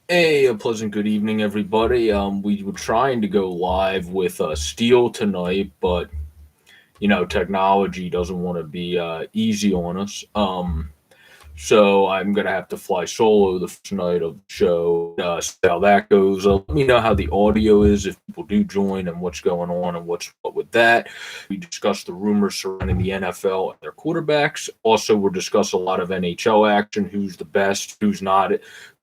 Hey, a pleasant good evening, everybody. We were trying to go live with Steel tonight, but technology doesn't want to be easy on us. So I'm gonna have to fly solo the first night of the show. See how that goes. Let me know how the audio is if people do join and what's going on and what's what with that. We discuss the rumors surrounding the NFL and their quarterbacks. Also, we'll discuss a lot of NHL action. Who's the best? Who's not going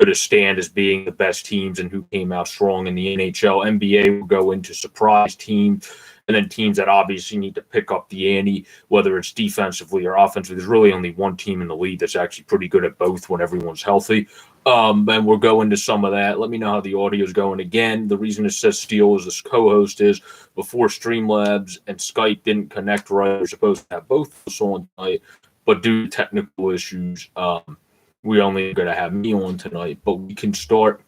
to stand as being the best teams and who came out strong in the NHL. NBA will go into surprise teams and then teams that obviously need to pick up the ante, whether it's defensively or offensively. There's really only one team in the league that's actually pretty good at both when everyone's healthy. And we'll go into some of that. Let me know how the audio is going. Again, the reason it says Steele as this co-host is before Streamlabs and Skype didn't connect right. We're supposed to have both of us on tonight, but due to technical issues, we only going to have me on tonight. But we can start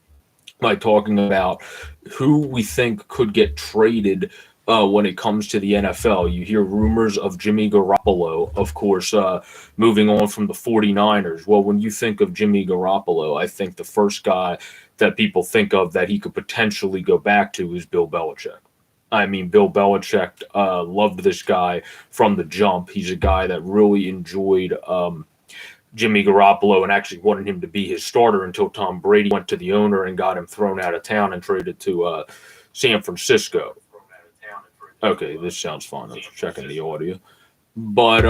by talking about who we think could get traded when it comes to the NFL. You hear rumors of Jimmy Garoppolo, of course, moving on from the 49ers. Well, when you think of Jimmy Garoppolo, I think the first guy that people think of that he could potentially go back to is Bill Belichick. I mean, Bill Belichick loved this guy from the jump. He's a guy that really enjoyed Jimmy Garoppolo and actually wanted him to be his starter until Tom Brady went to the owner and got him thrown out of town and traded to San Francisco. Okay, this sounds fun. I'm checking the audio. But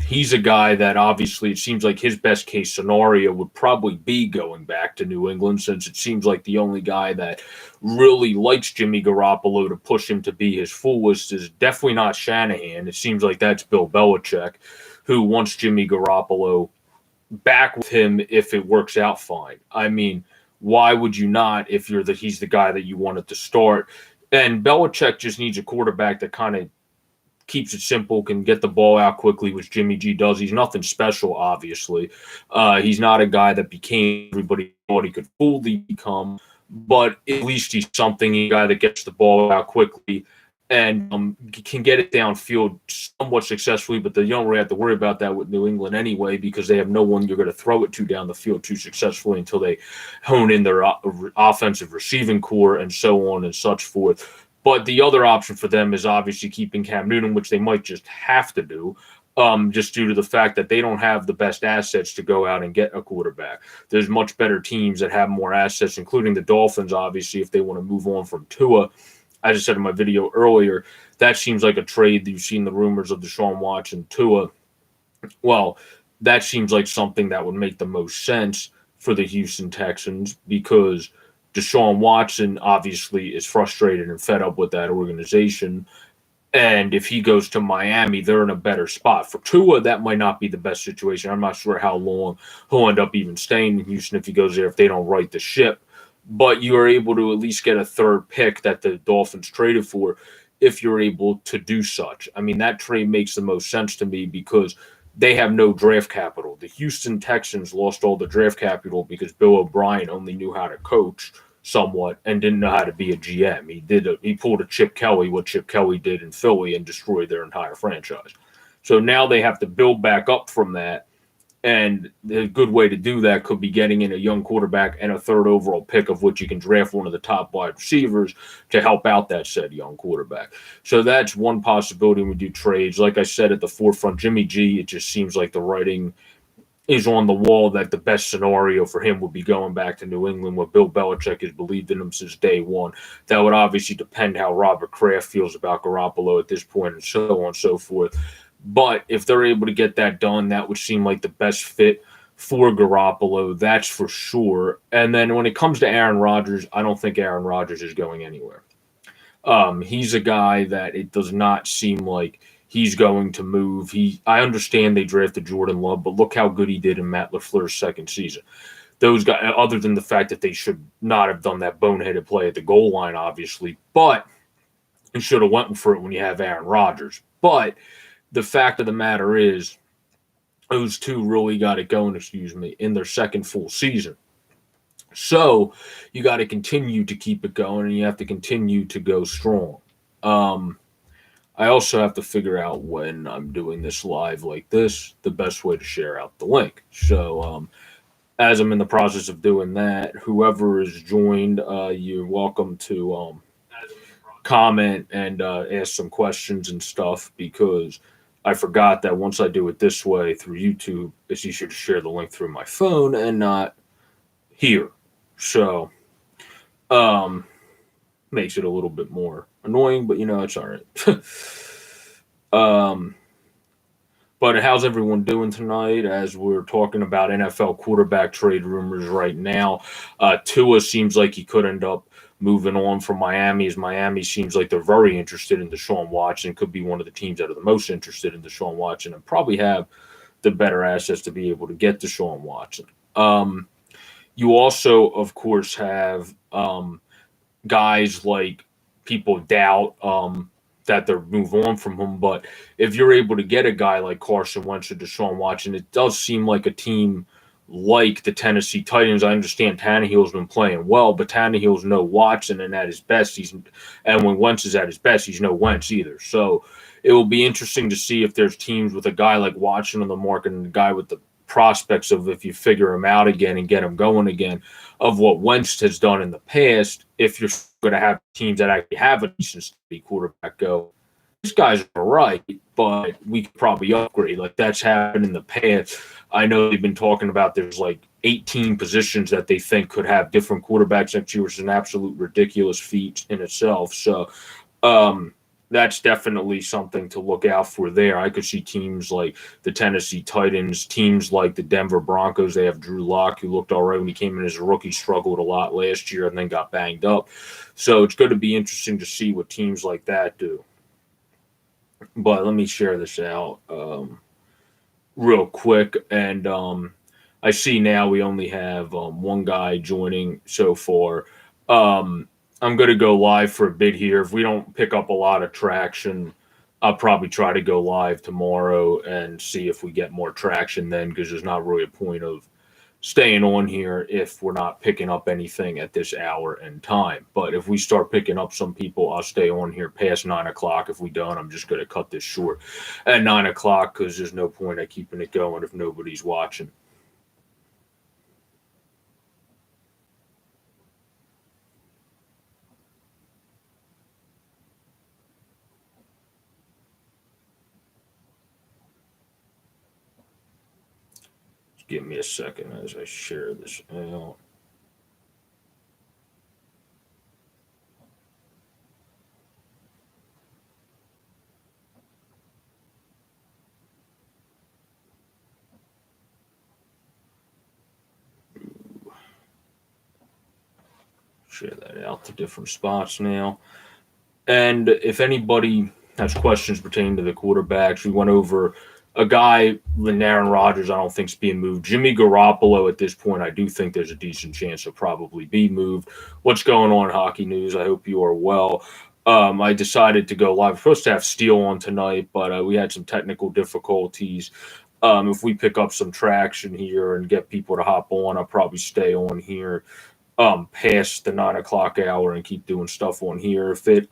he's a guy that obviously it seems like his best case scenario would probably be going back to New England, since it seems like the only guy that really likes Jimmy Garoppolo to push him to be his fullest is definitely not Shanahan. It seems like that's Bill Belichick, who wants Jimmy Garoppolo back with him if it works out fine. I mean, why would you not if he's the guy that you wanted to start? And Belichick just needs a quarterback that kind of keeps it simple, can get the ball out quickly, which Jimmy G does. He's nothing special, obviously. He's not a guy that became everybody thought he could fully become, but at least he's something. He's a guy that gets the ball out quickly and can get it downfield somewhat successfully, but you don't really have to worry about that with New England anyway because they have no one you're going to throw it to down the field too successfully until they hone in their offensive receiving core and so on and such forth. But the other option for them is obviously keeping Cam Newton, which they might just have to do, just due to the fact that they don't have the best assets to go out and get a quarterback. There's much better teams that have more assets, including the Dolphins, obviously, if they want to move on from Tua. As I said in my video earlier, that seems like a trade. You've seen the rumors of Deshaun Watson, Tua. Well, that seems like something that would make the most sense for the Houston Texans because Deshaun Watson obviously is frustrated and fed up with that organization. And if he goes to Miami, they're in a better spot. For Tua, that might not be the best situation. I'm not sure how long he'll end up even staying in Houston if he goes there, if they don't right the ship. But you are able to at least get a third pick that the Dolphins traded for if you're able to do such. I mean, that trade makes the most sense to me because they have no draft capital. The Houston Texans lost all the draft capital because Bill O'Brien only knew how to coach somewhat and didn't know how to be a GM. He pulled a Chip Kelly, what Chip Kelly did in Philly, and destroyed their entire franchise. So now they have to build back up from that. And a good way to do that could be getting in a young quarterback and a third overall pick, of which you can draft one of the top wide receivers to help out that said young quarterback. So that's one possibility when we do trades. Like I said at the forefront, Jimmy G, it just seems like the writing is on the wall that the best scenario for him would be going back to New England, where Bill Belichick has believed in him since day one. That would obviously depend how Robert Kraft feels about Garoppolo at this point and so on and so forth. But if they're able to get that done, that would seem like the best fit for Garoppolo, that's for sure. And then when it comes to Aaron Rodgers, I don't think Aaron Rodgers is going anywhere. He's a guy that it does not seem like he's going to move. I understand they drafted Jordan Love, but look how good he did in Matt LaFleur's second season. Those guys, other than the fact that they should not have done that boneheaded play at the goal line, obviously, but you should have went for it when you have Aaron Rodgers. But the fact of the matter is, those two really got it going, in their second full season. So you got to continue to keep it going, and you have to continue to go strong. Um, I also have to figure out when I'm doing this live like this, the best way to share out the link. So As I'm in the process of doing that, whoever is joined, you're welcome to comment and ask some questions and stuff because I forgot that once I do it this way through YouTube, it's easier to share the link through my phone and not here. So, um, makes it a little bit more annoying, but it's all right. um, but how's everyone doing tonight? As we're talking about NFL quarterback trade rumors right now, Tua seems like he could end up moving on from Miami. As Miami seems like they're very interested in Deshaun Watson, could be one of the teams that are the most interested in Deshaun Watson, and probably have the better assets to be able to get Deshaun Watson. You also, of course, have guys like people doubt that they'll move on from him. But if you're able to get a guy like Carson Wentz or Deshaun Watson, it does seem like a team like the Tennessee Titans. I understand Tannehill's been playing well, but Tannehill's no Watson, and at his best, and when Wentz is at his best, he's no Wentz either. So it will be interesting to see if there's teams with a guy like Watson on the market and a guy with the prospects of if you figure him out again and get him going again of what Wentz has done in the past, if you're going to have teams that actually have a decent steady quarterback go, this guy's all right, but we could probably upgrade. Like that's happened in the past. I know they've been talking about there's like 18 positions that they think could have different quarterbacks next year, which is an absolute ridiculous feat in itself. So, that's definitely something to look out for there. I could see teams like the Tennessee Titans, teams like the Denver Broncos. They have Drew Lock, who looked all right when he came in as a rookie, struggled a lot last year, and then got banged up. So it's going to be interesting to see what teams like that do. But let me share this out real quick. And I see now we only have one guy joining so far. I'm going to go live for a bit here. If we don't pick up a lot of traction, I'll probably try to go live tomorrow and see if we get more traction then, because there's not really a point of staying on here if we're not picking up anything at this hour and time. But if we start picking up some people, I'll stay on here past 9 o'clock. If we don't, I'm just going to cut this short at 9 o'clock because there's no point of keeping it going if nobody's watching. Give me a second as I share this out. Share that out to different spots now. And if anybody has questions pertaining to the quarterbacks, we went over a guy, Aaron Rodgers, I don't think is being moved. Jimmy Garoppolo, at this point, I do think there's a decent chance he'll probably be moved. What's going on, Hockey News? I hope you are well. I decided to go live. We're supposed to have Steele on tonight, but we had some technical difficulties. If we pick up some traction here and get people to hop on, I'll probably stay on here past the 9 o'clock hour and keep doing stuff on here. If it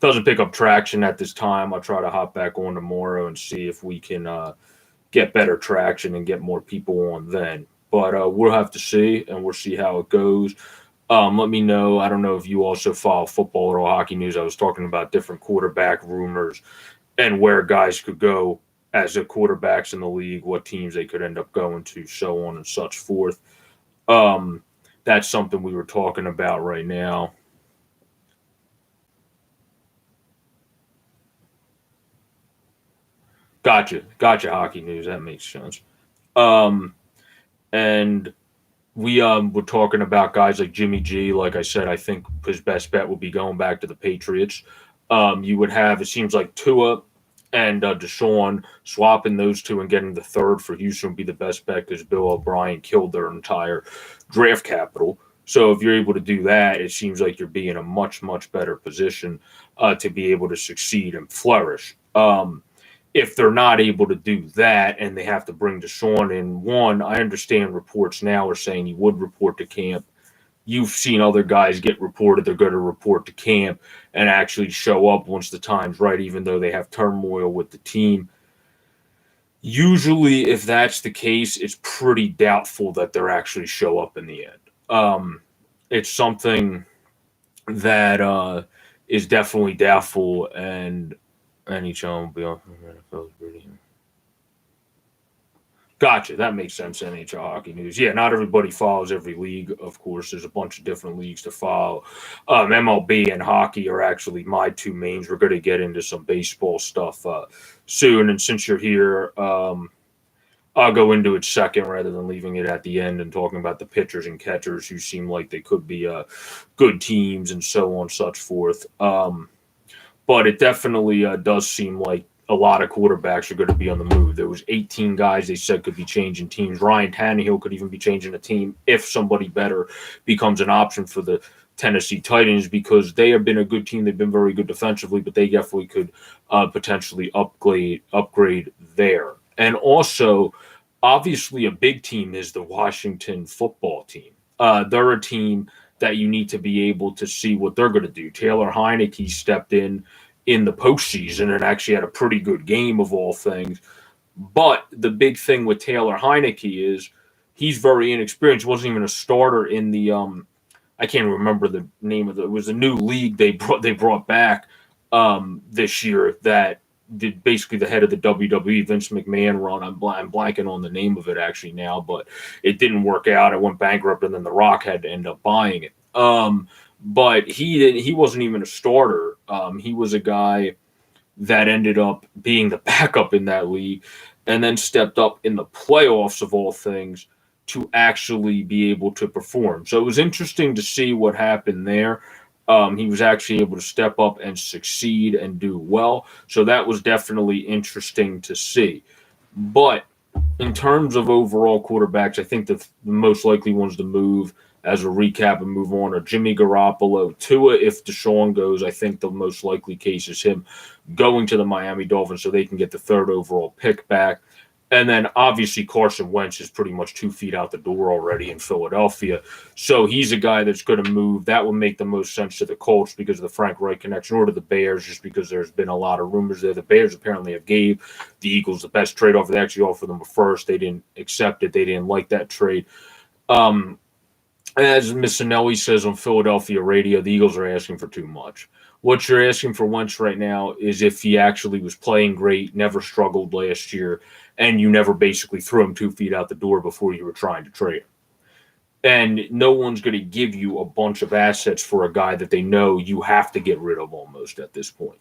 doesn't pick up traction at this time, I'll try to hop back on tomorrow and see if we can get better traction and get more people on then. But we'll have to see, and we'll see how it goes. Let me know. I don't know if you also follow football or Hockey News. I was talking about different quarterback rumors and where guys could go as the quarterbacks in the league, what teams they could end up going to, so on and such forth. That's something we were talking about right now. Gotcha. Hockey News. That makes sense. Um, and we were talking about guys like Jimmy G. Like I said, I think his best bet would be going back to the Patriots. You would have, it seems like Tua and Deshaun swapping those two and getting the third for Houston would be the best bet because Bill O'Brien killed their entire draft capital. So if you're able to do that, it seems like you're being in a much, much better position to be able to succeed and flourish. If they're not able to do that and they have to bring Deshaun in, one, I understand reports now are saying he would report to camp. You've seen other guys get reported they're going to report to camp and actually show up once the time's right, even though they have turmoil with the team. Usually, if that's the case, it's pretty doubtful that they're actually show up in the end. It's something that is definitely doubtful, and NHL will be off. Gotcha. That makes sense. NHL hockey news. Yeah, not everybody follows every league. Of course, there's a bunch of different leagues to follow. MLB and hockey are actually my two mains. We're going to get into some baseball stuff soon. And since you're here, I'll go into it second rather than leaving it at the end and talking about the pitchers and catchers who seem like they could be good teams and so on and such forth. But it definitely does seem like a lot of quarterbacks are going to be on the move. There was 18 guys they said could be changing teams. Ryan Tannehill could even be changing a team if somebody better becomes an option for the Tennessee Titans because they have been a good team. They've been very good defensively, but they definitely could potentially upgrade there. And also, obviously, a big team is the Washington football team. They're a team that you need to be able to see what they're going to do. Taylor Heineke stepped in the postseason and actually had a pretty good game of all things. But the big thing with Taylor Heineke is he's very inexperienced. He wasn't even a starter in the I can't remember the name of it was a new league they brought back this year that did basically the head of the WWE Vince McMahon run. I'm blanking on the name of it actually now, but it didn't work out. It went bankrupt, and then The Rock had to end up buying it. But he wasn't even a starter. He was a guy that ended up being the backup in that league, and then stepped up in the playoffs of all things to actually be able to perform. So it was interesting to see what happened there. He was actually able to step up and succeed and do well. So that was definitely interesting to see. But in terms of overall quarterbacks, I think the most likely ones to move as a recap and move on are Jimmy Garoppolo. Tua, if Deshaun goes, I think the most likely case is him going to the Miami Dolphins so they can get the third overall pick back. And then obviously Carson Wentz is pretty much 2 feet out the door already in Philadelphia. So he's a guy that's going to move. That would make the most sense to the Colts because of the Frank Reich connection, or to the Bears just because there's been a lot of rumors there. The Bears apparently have gave the Eagles the best trade offer. They actually offered them a first. They didn't accept it. They didn't like that trade. As Miss Anelli says on Philadelphia radio, the Eagles are asking for too much. What you're asking for Wentz right now is if he actually was playing great, never struggled last year, and you never basically threw him 2 feet out the door before you were trying to trade him. And no one's going to give you a bunch of assets for a guy that they know you have to get rid of almost at this point.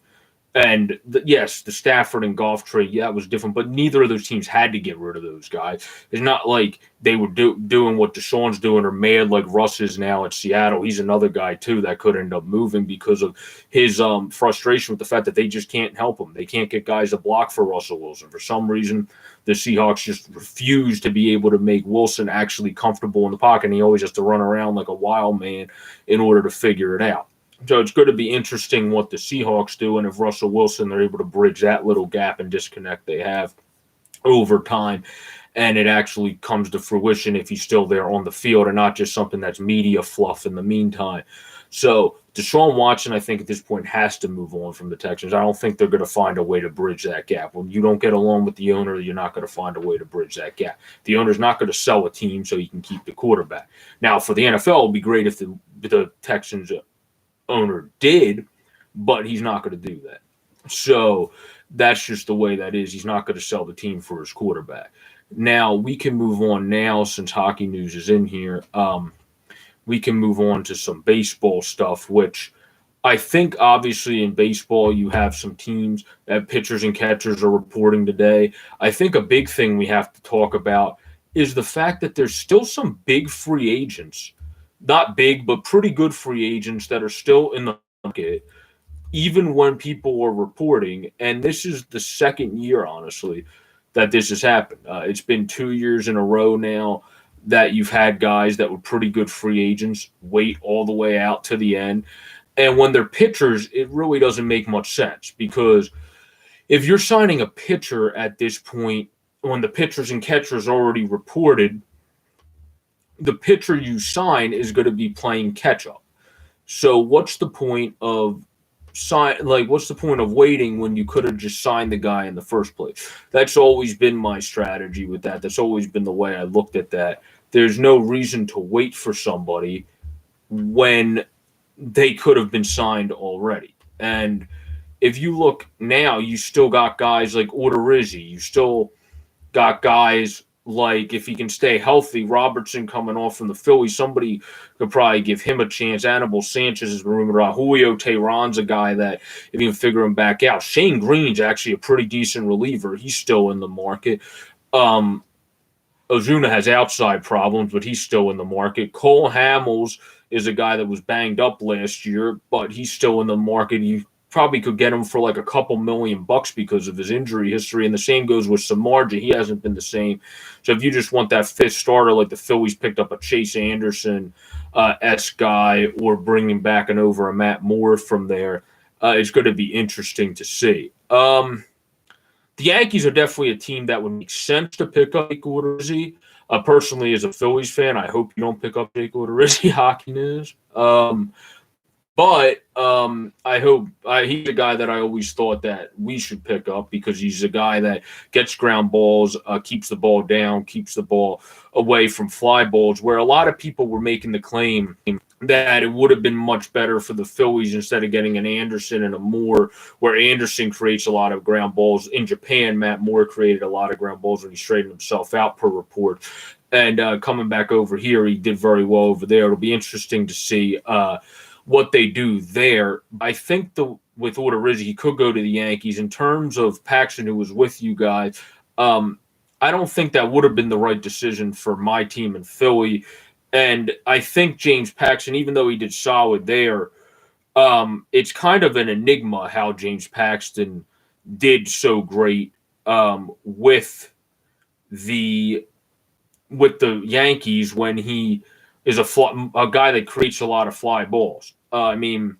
And yes, the Stafford and Goff trade, yeah, it was different, but neither of those teams had to get rid of those guys. It's not like they were doing what Deshaun's doing or mad like Russ is now at Seattle. He's another guy, too, that could end up moving because of his frustration with the fact that they just can't help him. They can't get guys to block for Russell Wilson. For some reason, the Seahawks just refuse to be able to make Wilson actually comfortable in the pocket, and he always has to run around like a wild man in order to figure it out. So it's going to be interesting what the Seahawks do, and if Russell Wilson, they're able to bridge that little gap and disconnect they have over time, and it actually comes to fruition if he's still there on the field and not just something that's media fluff in the meantime. So Deshaun Watson, I think at this point, has to move on from the Texans. I don't think they're going to find a way to bridge that gap. When you don't get along with the owner, you're not going to find a way to bridge that gap. The owner's not going to sell a team so he can keep the quarterback. Now, for the NFL, it would be great if the Texans owner did, but he's not going to do that. So that's just the way that is. He's not going to sell the team for his quarterback. Now we can move on now since hockey news is in here. We can move on to some baseball stuff, which I think obviously in baseball you have some teams that pitchers and catchers are reporting today. I think a big thing we have to talk about is the fact that there's still some big free agents, not big, but pretty good free agents that are still in the market, even when people are reporting. And this is the second year, honestly, that this has happened. It's been 2 years in a row now that you've had guys that were pretty good free agents wait all the way out to the end. And when they're pitchers, it really doesn't make much sense because if you're signing a pitcher at this point, when the pitchers and catchers already reported, the pitcher you sign is going to be playing catch up. So what's the point of what's the point of waiting when you could have just signed the guy in the first place? That's always been my strategy with that. That's always been the way I looked at that. There's no reason to wait for somebody when they could have been signed already. And if you look now, you still got guys like Odorizzi. You still got guys like, if he can stay healthy, Robertson coming off from the Phillies, somebody could probably give him a chance. Anibal Sanchez is rumored out. Julio Tehran's a guy that, if you can figure him back out. Shane Green's actually a pretty decent reliever. He's still in the market. Um, Ozuna has outside problems, but he's still in the market. Cole Hamels is a guy that was banged up last year, but he's still in the market. You probably could get him for like a couple $1,000,000 because of his injury history. And the same goes with Samardzija. He hasn't been the same. So if you just want that fifth starter, like the Phillies picked up a Chase Anderson S guy, or bringing back a Matt Moore from there, it's going to be interesting to see. The Yankees are definitely a team that would make sense to pick up Jake Odorizzi. Personally, as a Phillies fan, I hope you don't pick up Jake Odorizzi. Hockey news. But I hope he's a guy that I always thought that we should pick up, because he's a guy that gets ground balls, keeps the ball down, keeps the ball away from fly balls, where a lot of people were making the claim that it would have been much better for the Phillies instead of getting an Anderson and a Moore, where Anderson creates a lot of ground balls. In Japan, Matt Moore created a lot of ground balls when he straightened himself out, per report. And coming back over here, he did very well over there. It'll be interesting to see what they do there. I think with Odorizzi, he could go to the Yankees. In terms of Paxton, who was with you guys, I don't think that would have been the right decision for my team in Philly. And I think James Paxton, even though he did solid there, it's kind of an enigma how James Paxton did so great with the Yankees, when he is a guy that creates a lot of fly balls. I mean,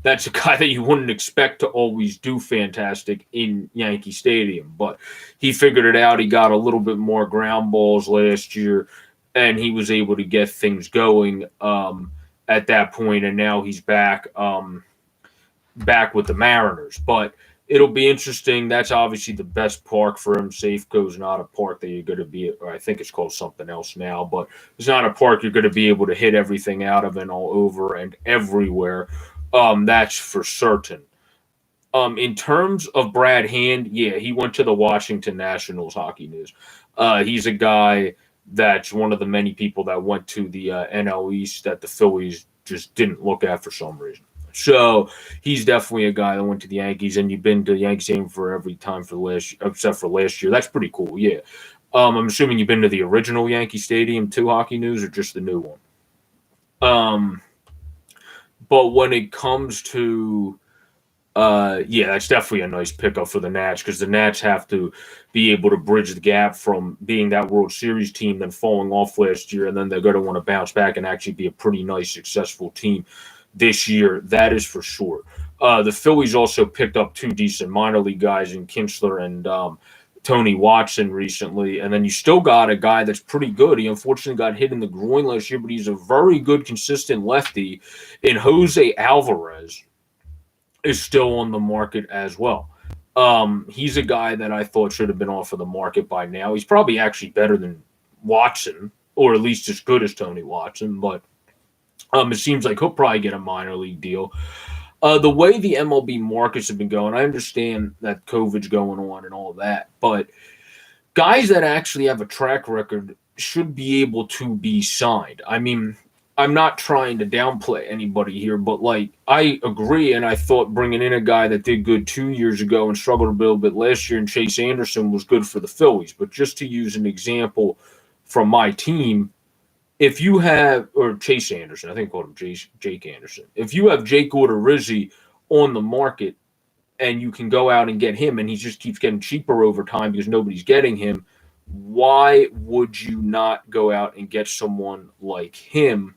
that's a guy that you wouldn't expect to always do fantastic in Yankee Stadium, but he figured it out. He got a little bit more ground balls last year, and he was able to get things going at that point, and now he's back with the Mariners. But it'll be interesting. That's obviously the best park for him. Safeco's not a park that you're going to be, or I think it's called something else now, but it's not a park you're going to be able to hit everything out of and all over and everywhere. That's for certain. In terms of Brad Hand, yeah, he went to the Washington Nationals. Hockey news. He's a guy that's one of the many people that went to the NL East that the Phillies just didn't look at for some reason. So he's definitely a guy that went to the Yankees, and you've been to the Yankee Stadium for every time for except for last year. That's pretty cool. Yeah. I'm assuming you've been to the original Yankee Stadium too, Hockey news, or just the new one. But when it comes to yeah, that's definitely a nice pickup for the Nats, because the Nats have to be able to bridge the gap from being that World Series team, then falling off last year, and then they're going to want to bounce back and actually be a pretty nice, successful team this year. That is for sure. The Phillies also picked up two decent minor league guys in Kinsler and Tony Watson recently, and then you still got a guy that's pretty good. He unfortunately got hit in the groin last year, but he's a very good, consistent lefty in Jose Alvarez. Is still on the market as well. He's a guy that I thought should have been off of the market by now. He's probably actually better than Watson, or at least as good as Tony Watson, but it seems like he'll probably get a minor league deal. The way the MLB markets have been going, I understand that COVID's going on and all that, but guys that actually have a track record should be able to be signed. I mean, I'm not trying to downplay anybody here, but like, I agree, and I thought bringing in a guy that did good 2 years ago and struggled a little bit last year, and Chase Anderson, was good for the Phillies. But just to use an example from my team, if you have, or Chase Anderson, I think I called him Jake Anderson. If you have Jake Odorizzi on the market and you can go out and get him, and he just keeps getting cheaper over time because nobody's getting him, why would you not go out and get someone like him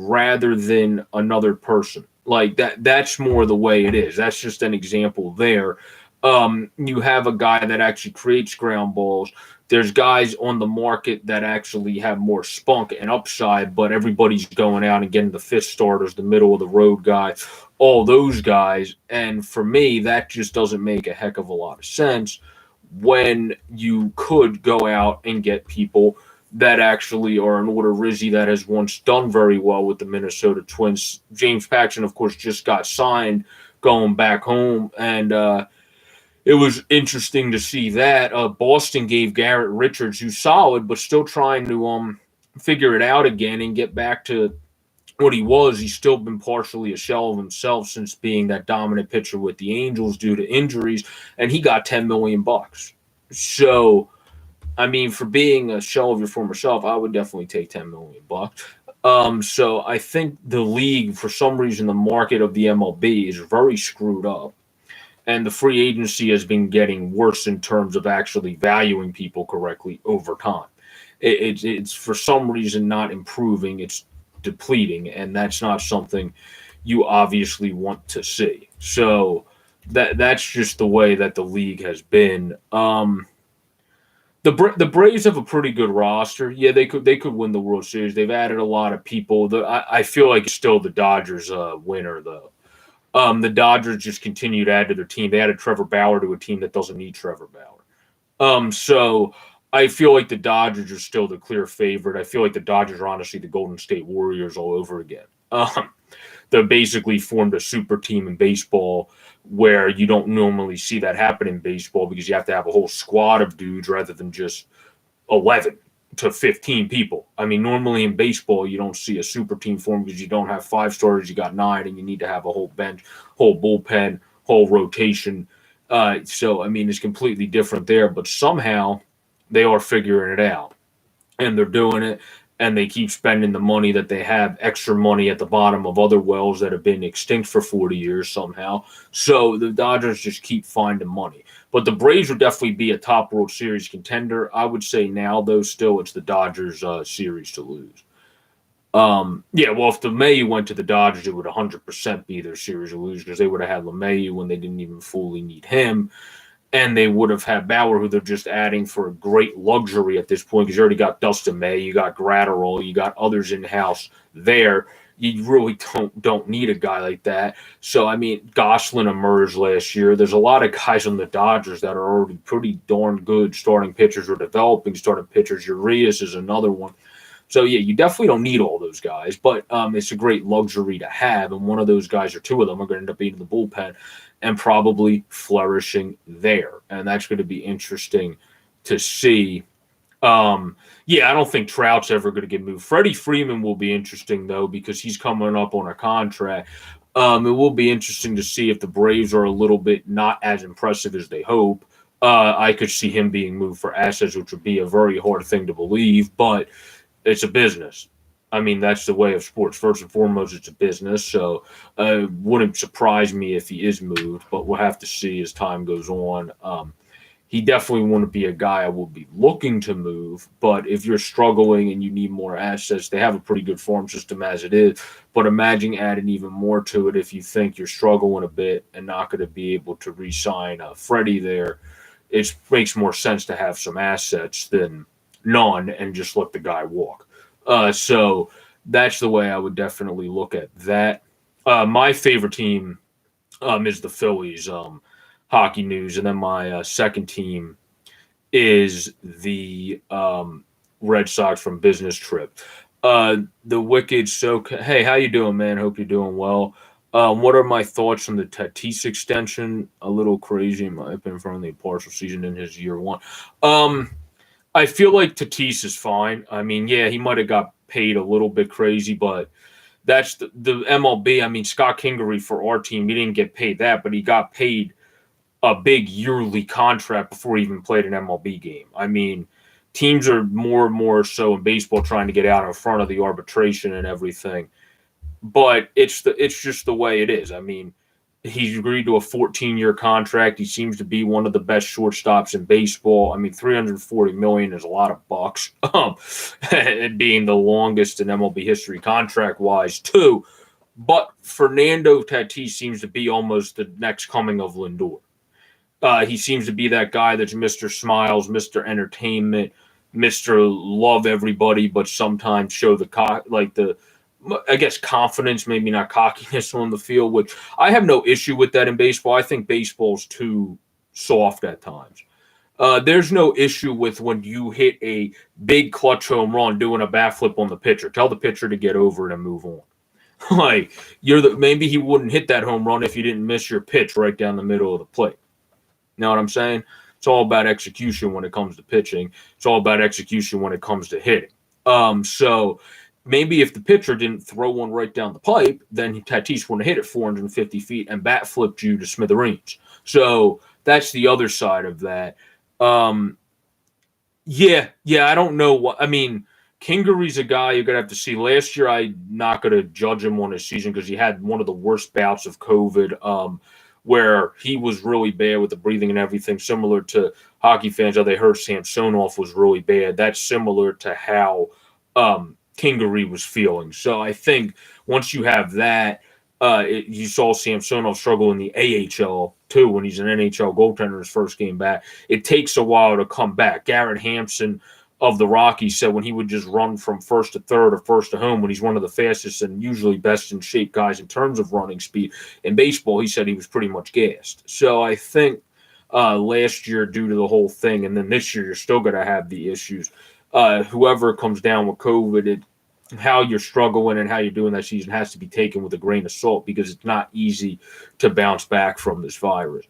rather than another person? Like that's more the way it is. That's just an example there. You have a guy that actually creates ground balls. There's guys on the market that actually have more spunk and upside, but everybody's going out and getting the fifth starters, the middle of the road guy, all those guys. And for me, that just doesn't make a heck of a lot of sense when you could go out and get people that actually are an order Rizzi that has once done very well with the Minnesota Twins. James Paxton, of course, just got signed going back home, and it was interesting to see that Boston gave Garrett Richards, who's solid, but still trying to figure it out again and get back to what he was. He's still been partially a shell of himself since being that dominant pitcher with the Angels due to injuries, and he got $10 million. So, I mean, for being a shell of your former self, I would definitely take $10 million. So I think the league, for some reason, the market of the MLB is very screwed up, and the free agency has been getting worse in terms of actually valuing people correctly over time. It's for some reason not improving. It's depleting, and that's not something you obviously want to see. So that's just the way that the league has been. The Braves have a pretty good roster. Yeah, they could win the World Series. They've added a lot of people. I feel like it's still the Dodgers winner though. The Dodgers just continue to add to their team. They added Trevor Bauer to a team that doesn't need Trevor Bauer. So I feel like the Dodgers are still the clear favorite. I feel like the Dodgers are honestly the Golden State Warriors all over again. They basically formed a super team in baseball where you don't normally see that happen in baseball because you have to have a whole squad of dudes rather than just 11 to 15 people. I mean, normally in baseball, you don't see a super team form because you don't have five starters, you got nine, and you need to have a whole bench, whole bullpen, whole rotation. So, I mean, it's completely different there, but somehow they are figuring it out and they're doing it, and they keep spending the money that they have, extra money at the bottom of other wells that have been extinct for 40 years somehow. So the Dodgers just keep finding money. But the Braves would definitely be a top World Series contender. I would say now, though, still it's the Dodgers series to lose. Yeah, well, if LeMahieu went to the Dodgers, it would 100% be their series to lose because they would have had LeMahieu when they didn't even fully need him, and they would have had Bauer, who they're just adding for a great luxury at this point because you already got Dustin May, you got Gratterall, you got others in house there. You really don't need a guy like that. So I mean, Goslin emerged last year. There's a lot of guys on the Dodgers that are already pretty darn good starting pitchers or developing starting pitchers. Urias is another one. So yeah, you definitely don't need all those guys, but it's a great luxury to have. And one of those guys, or two of them, are going to end up being in the bullpen and probably flourishing there. And that's going to be interesting to see. Yeah, I don't think Trout's ever going to get moved. Freddie Freeman will be interesting though because he's coming up on a contract. It will be interesting to see if the Braves are a little bit not as impressive as they hope. I could see him being moved for assets, which would be a very hard thing to believe, but it's a business. I mean, that's the way of sports. First and foremost, it's a business. So it wouldn't surprise me if he is moved, but we'll have to see as time goes on. He definitely wouldn't be a guy I would be looking to move. But if you're struggling and you need more assets, they have a pretty good farm system as it is. But imagine adding even more to it if you think you're struggling a bit and not going to be able to re-sign Freddie there. It makes more sense to have some assets than none and just let the guy walk. So that's the way I would definitely look at that. My favorite team is the Phillies, hockey news. And then my second team is the Red Sox from business trip. The Wicked. So, hey, how you doing, man? Hope you're doing well. What are my thoughts on the Tatis extension? A little crazy in my opinion for only a partial season in his year one. I feel like Tatis is fine. I mean, yeah, he might have got paid a little bit crazy, but that's the MLB. I mean, Scott Kingery for our team, he didn't get paid that, but he got paid a big yearly contract before he even played an MLB game. I mean, teams are more and more so in baseball trying to get out in front of the arbitration and everything, but it's just the way it is. I mean, he's agreed to a 14-year contract. He seems to be one of the best shortstops in baseball. I mean, $340 million is a lot of bucks. And being the longest in MLB history contract-wise, too. But Fernando Tatis seems to be almost the next coming of Lindor. He seems to be that guy that's Mr. Smiles, Mr. Entertainment, Mr. Love everybody, but sometimes show the I guess confidence, maybe not cockiness on the field, which I have no issue with that in baseball. I think baseball's too soft at times. There's no issue with when you hit a big clutch home run doing a bat flip on the pitcher. Tell the pitcher to get over it and move on. Like maybe he wouldn't hit that home run if you didn't miss your pitch right down the middle of the plate. You know what I'm saying? It's all about execution when it comes to pitching. It's all about execution when it comes to hitting. So maybe if the pitcher didn't throw one right down the pipe, then Tatis wouldn't have hit it 450 feet and bat flipped you to smithereens. So that's the other side of that. Um, yeah, I don't know what I mean. Kingery's a guy you're gonna have to see. Last year, I'm not gonna judge him on his season because he had one of the worst bouts of COVID, where he was really bad with the breathing and everything. Similar to hockey fans, how they heard Samsonov was really bad. That's similar to how Kingery was feeling. So I think once you have that, you saw Samsonov struggle in the AHL too when he's an NHL goaltender his first game back. It takes a while to come back. Garrett Hampson of the Rockies said when he would just run from first to third or first to home when he's one of the fastest and usually best in shape guys in terms of running speed in baseball, he said he was pretty much gassed. So I think last year due to the whole thing, and then this year you're still going to have the issues. Whoever comes down with COVID, how you're struggling and how you're doing that season has to be taken with a grain of salt because it's not easy to bounce back from this virus.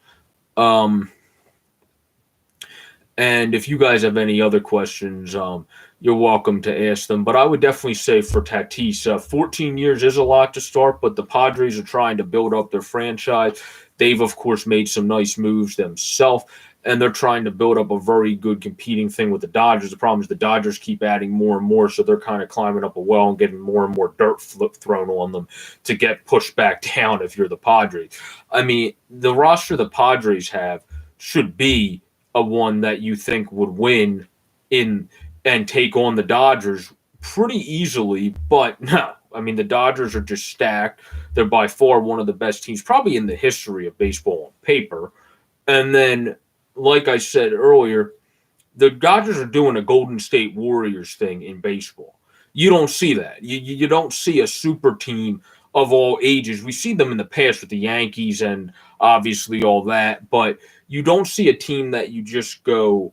And if you guys have any other questions, you're welcome to ask them. But I would definitely say for Tatis, 14 years is a lot to start, but the Padres are trying to build up their franchise. They've, of course, made some nice moves themselves, and they're trying to build up a very good competing thing with the Dodgers. The problem is the Dodgers keep adding more and more, so they're kind of climbing up a well and getting more and more dirt thrown on them to get pushed back down if you're the Padres. I mean, the roster the Padres have should be a one that you think would win in and take on the Dodgers pretty easily, but no. I mean, the Dodgers are just stacked. They're by far one of the best teams, probably in the history of baseball on paper. And then, like I said earlier, the Dodgers are doing a Golden State Warriors thing in baseball. You don't see that. You don't see a super team of all ages. We see them in the past with the Yankees and obviously all that, but you don't see a team that you just go,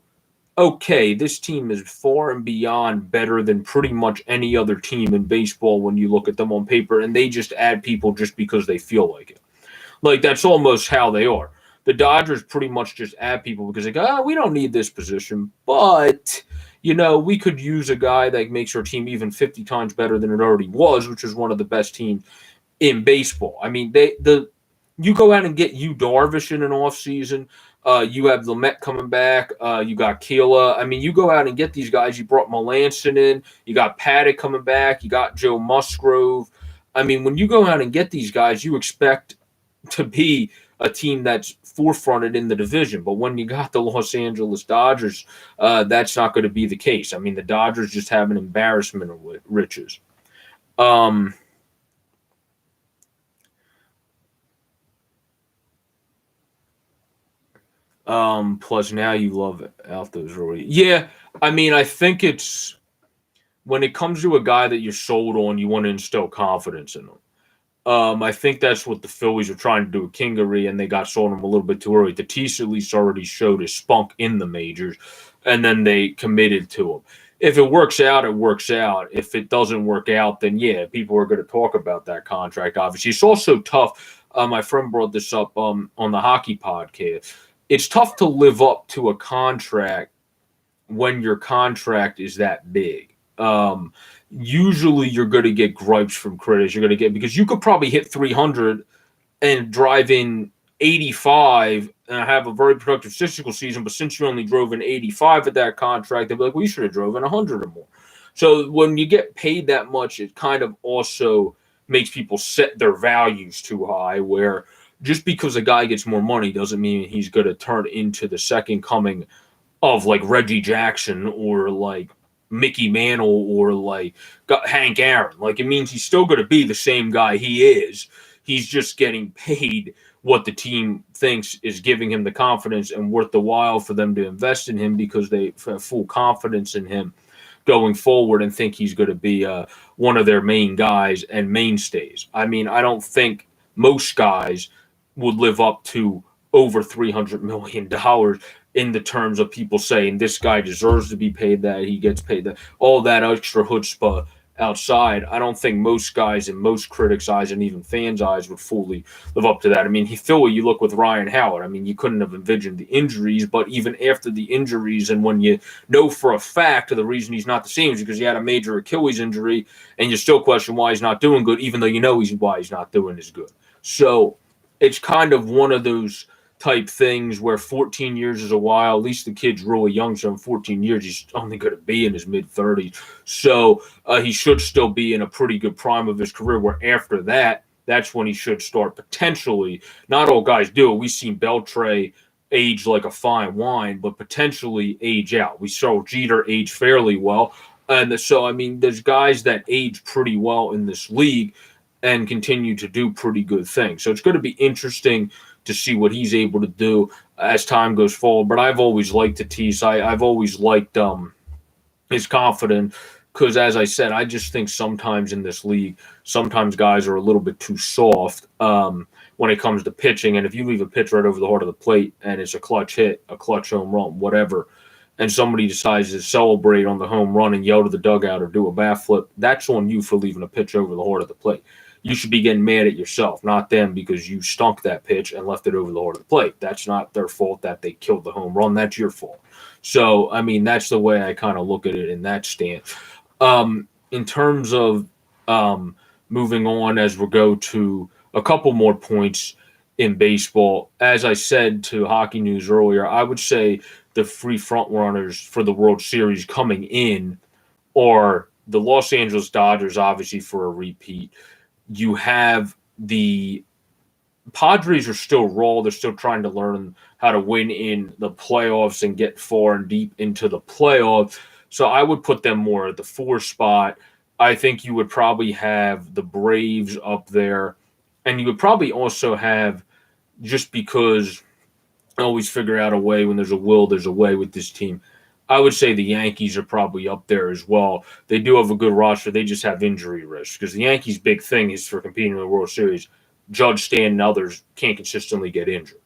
okay, this team is far and beyond better than pretty much any other team in baseball when you look at them on paper, and they just add people just because they feel like it. Like, that's almost how they are. The Dodgers pretty much just add people because they go, we don't need this position, but, we could use a guy that makes our team even 50 times better than it already was, which is one of the best teams in baseball. I mean, you go out and get Yu Darvish in an offseason. You have Lamet coming back. You got Keela. I mean, you go out and get these guys. You brought Melanson in. You got Phanatic coming back. You got Joe Musgrove. I mean, when you go out and get these guys, you expect to be a team that's forefronted in the division. But when you got the Los Angeles Dodgers, that's not going to be the case. I mean, the Dodgers just have an embarrassment of riches. Plus now you love Althos already. Yeah, I mean, I think it's when it comes to a guy that you're sold on, you want to instill confidence in him. I think that's what the Phillies are trying to do with Kingery, and they got sold on him a little bit too early. Tatis at least already showed his spunk in the majors, and then they committed to him. If it works out, it works out. If it doesn't work out, then yeah, people are going to talk about that contract. Obviously, it's also tough. My friend brought this up on the hockey podcast. It's tough to live up to a contract when your contract is that big. Usually you're going to get gripes from critics. You're going to get because you could probably hit 300 and drive in 85 and have a very productive statistical season, but since you only drove in 85 at that contract, they'll be like, well, you should have drove in 100 or more. So when you get paid that much, it kind of also makes people set their values too high, where just because a guy gets more money doesn't mean he's going to turn into the second coming of like Reggie Jackson or like Mickey Mantle or like Hank Aaron. Like, it means he's still going to be the same guy he is. He's just getting paid what the team thinks is giving him the confidence and worth the while for them to invest in him because they have full confidence in him going forward and think he's going to be one of their main guys and mainstays. I mean, I don't think most guys would live up to over $300 million in the terms of people saying this guy deserves to be paid that, he gets paid that, all that extra chutzpah outside. I don't think most guys in most critics' eyes and even fans' eyes would fully live up to that. I mean, Philly, you look with Ryan Howard. I mean, you couldn't have envisioned the injuries, but even after the injuries, and when you know for a fact the reason he's not the same is because he had a major Achilles injury, and you still question why he's not doing good, even though you know why he's not doing as good. So it's kind of one of those type things where 14 years is a while. At least the kid's really young, so in 14 years he's only going to be in his mid 30s. So he should still be in a pretty good prime of his career. Where after that, that's when he should start potentially. Not all guys do it. We've seen Beltray age like a fine wine, but potentially age out. We saw Jeter age fairly well, and so I mean, there's guys that age pretty well in this league and continue to do pretty good things. So it's going to be interesting to see what he's able to do as time goes forward. But I've always liked Tatis. I've always liked his confidence because, as I said, I just think sometimes in this league, sometimes guys are a little bit too soft when it comes to pitching. And if you leave a pitch right over the heart of the plate and it's a clutch hit, a clutch home run, whatever, and somebody decides to celebrate on the home run and yell to the dugout or do a bat flip, that's on you for leaving a pitch over the heart of the plate. You should be getting mad at yourself, not them, because you stunk that pitch and left it over the heart of the plate. That's not their fault that they killed the home run. That's your fault. So, I mean, that's the way I kind of look at it in that stance. In terms of moving on as we go to a couple more points in baseball, as I said to Hockey News earlier, I would say the three front runners for the World Series coming in are the Los Angeles Dodgers, obviously, for a repeat. You have the Padres are still raw. They're still trying to learn how to win in the playoffs and get far and deep into the playoffs. So I would put them more at the 4 spot. I think you would probably have the Braves up there. And you would probably also have, just because I always figure out a way when there's a will, there's a way with this team. I would say the Yankees are probably up there as well. They do have a good roster. They just have injury risk because the Yankees' big thing is for competing in the World Series. Judge, Stan, and others can't consistently get injured.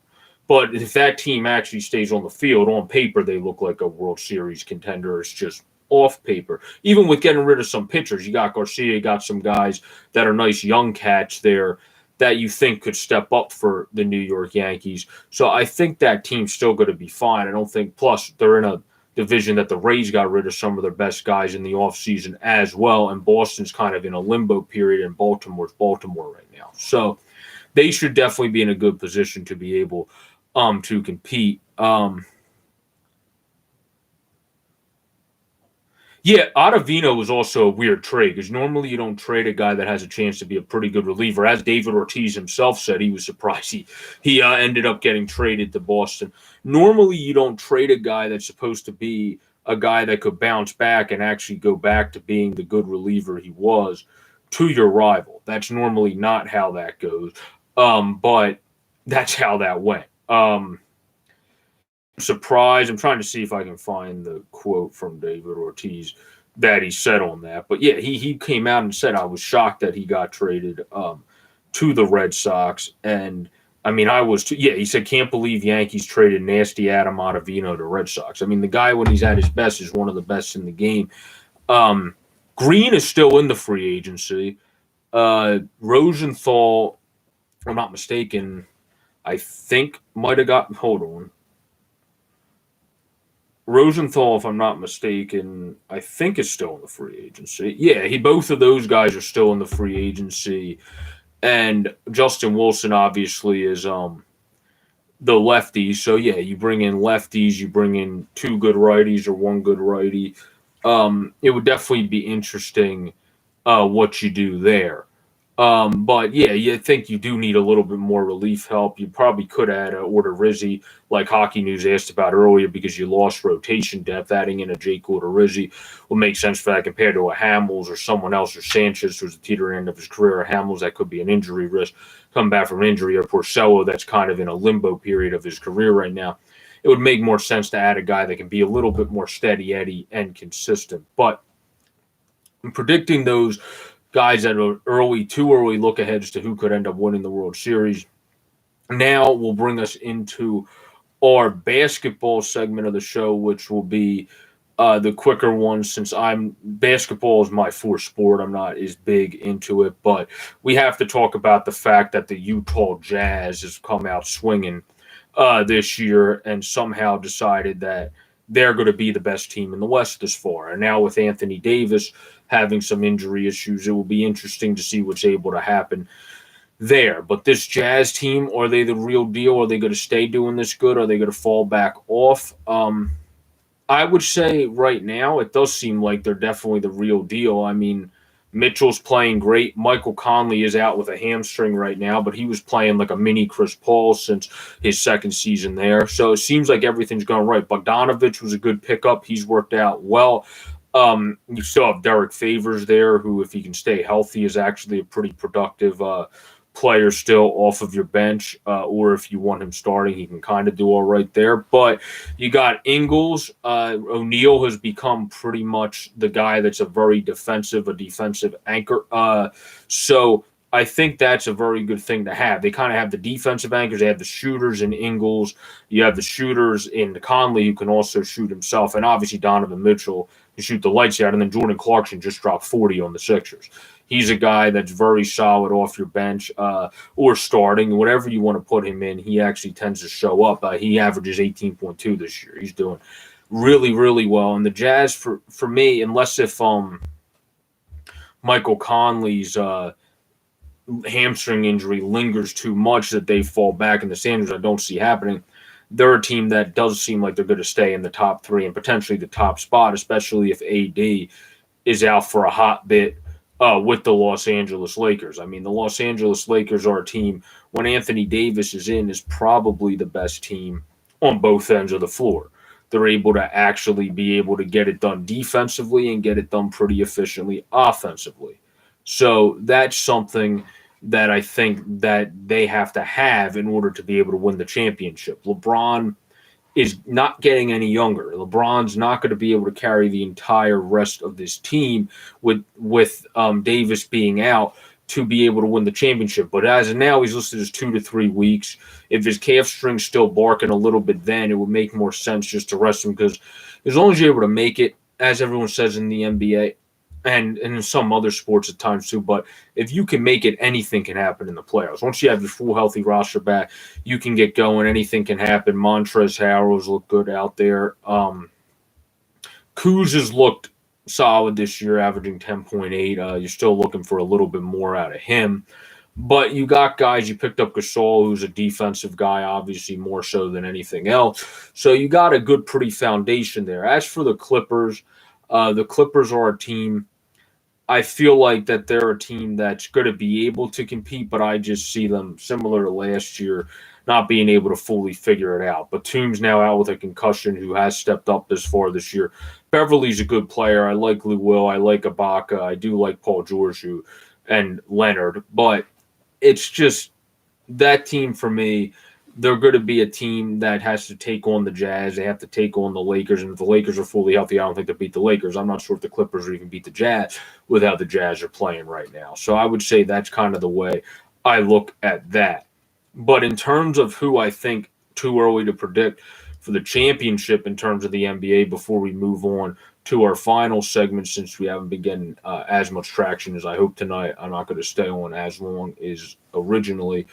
But if that team actually stays on the field, on paper, they look like a World Series contender. It's just off paper. Even with getting rid of some pitchers, you got Garcia, you got some guys that are nice young cats there that you think could step up for the New York Yankees. So I think that team's still going to be fine. I don't think, plus they're in a division that the Rays got rid of some of their best guys in the offseason as well, and Boston's kind of in a limbo period, and Baltimore's Baltimore right now. So they should definitely be in a good position to be able to compete. Yeah, Ottavino was also a weird trade because normally you don't trade a guy that has a chance to be a pretty good reliever. As David Ortiz himself said, he was surprised he ended up getting traded to Boston. Normally you don't trade a guy that's supposed to be a guy that could bounce back and actually go back to being the good reliever he was to your rival. That's normally not how that goes, but that's how that went. Surprised. I'm trying to see if I can find the quote from David Ortiz that he said on that. But yeah, he came out and said, I was shocked that he got traded to the Red Sox. And I mean, I was too. Yeah, he said, can't believe Yankees traded nasty Adam Ottavino to Red Sox. I mean, the guy, when he's at his best, is one of the best in the game. Green is still in the free agency. Rosenthal, if I'm not mistaken, I think might have got, hold on. Rosenthal, if I'm not mistaken, I think is still in the free agency. Yeah, both of those guys are still in the free agency, and Justin Wilson obviously is the lefty. So yeah, you bring in lefties, you bring in 2 good righties or 1 good righty. It would definitely be interesting what you do there. But yeah, you think you do need a little bit more relief help. You probably could add Order Rizzi, like Hockey News asked about earlier, because you lost rotation depth. Adding in a Jake Order Rizzi will make sense for that compared to a Hamels or someone else, or Sanchez, who's the teetering end of his career, or Hamels that could be an injury risk, coming back from an injury, or Porcello that's kind of in a limbo period of his career right now. It would make more sense to add a guy that can be a little bit more steady Eddie and consistent. But I'm predicting those guys that are too early look aheads to who could end up winning the World Series. Now will bring us into our basketball segment of the show, which will be the quicker one, since basketball is my fourth sport. I'm not as big into it, but we have to talk about the fact that the Utah Jazz has come out swinging this year and somehow decided that they're going to be the best team in the West this far. And now with Anthony Davis having some injury issues, it will be interesting to see what's able to happen there. But this Jazz team, are they the real deal? Are they going to stay doing this good? Are they going to fall back off? I would say right now it does seem like they're definitely the real deal. I mean, Mitchell's playing great. Michael Conley is out with a hamstring right now, but he was playing like a mini Chris Paul since his second season there. So it seems like everything's going right. Bogdanovich was a good pickup. He's worked out well. You still have Derek Favors there, who, if he can stay healthy, is actually a pretty productive player still off of your bench, or if you want him starting, he can kind of do all right there. But you got Ingles. O'Neal has become pretty much the guy that's a defensive anchor. So I think that's a very good thing to have. They kind of have the defensive anchors. They have the shooters in Ingles. You have the shooters in Conley, who can also shoot himself. And obviously Donovan Mitchell can shoot the lights out. And then Jordan Clarkson just dropped 40 on the Sixers. He's a guy that's very solid off your bench or starting, whatever you want to put him in. He actually tends to show up. He averages 18.2 this year. He's doing really, really well. And the Jazz, for me, unless if Michael Conley's hamstring injury lingers too much that they fall back in the standings, I don't see happening. They're a team that does seem like they're going to stay in the top three and potentially the top spot, especially if AD is out for a hot bit with the Los Angeles Lakers. I mean, the Los Angeles Lakers are a team, when Anthony Davis is in, is probably the best team on both ends of the floor. They're able to actually be able to get it done defensively and get it done pretty efficiently offensively. So that's something that I think that they have to have in order to be able to win the championship. LeBron is not getting any younger. LeBron's not going to be able to carry the entire rest of this team with Davis being out to be able to win the championship. But as of now, he's listed as 2 to 3 weeks. If his calf string's still barking a little bit, then it would make more sense just to rest him, because as long as you're able to make it, as everyone says in the NBA, and in some other sports at times too, but if you can make it, anything can happen in the playoffs. Once you have your full healthy roster back, you can get going. Anything can happen. Montrezl Harrell's looked good out there. Kuz has looked solid this year, averaging 10.8. You're still looking for a little bit more out of him. But you got guys, you picked up Gasol, who's a defensive guy, obviously more so than anything else. So you got a good, pretty foundation there. As for the Clippers are a team, I feel like that they're a team that's going to be able to compete, but I just see them similar to last year, not being able to fully figure it out. Batum's now out with a concussion, who has stepped up this far this year. Beverly's a good player. I like Lou Will. I like Ibaka. I do like Paul George and Leonard. But it's just that team for me, they're going to be a team that has to take on the Jazz. They have to take on the Lakers. And if the Lakers are fully healthy, I don't think they'll beat the Lakers. I'm not sure if the Clippers will even beat the Jazz with how the Jazz are playing right now. So I would say that's kind of the way I look at that. But in terms of who I think too early to predict for the championship in terms of the NBA, before we move on to our final segment, since we haven't been getting as much traction as I hope tonight, I'm not going to stay on as long as originally.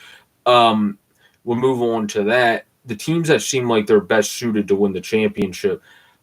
We'll move on to that. The teams that seem like they're best suited to win the championship,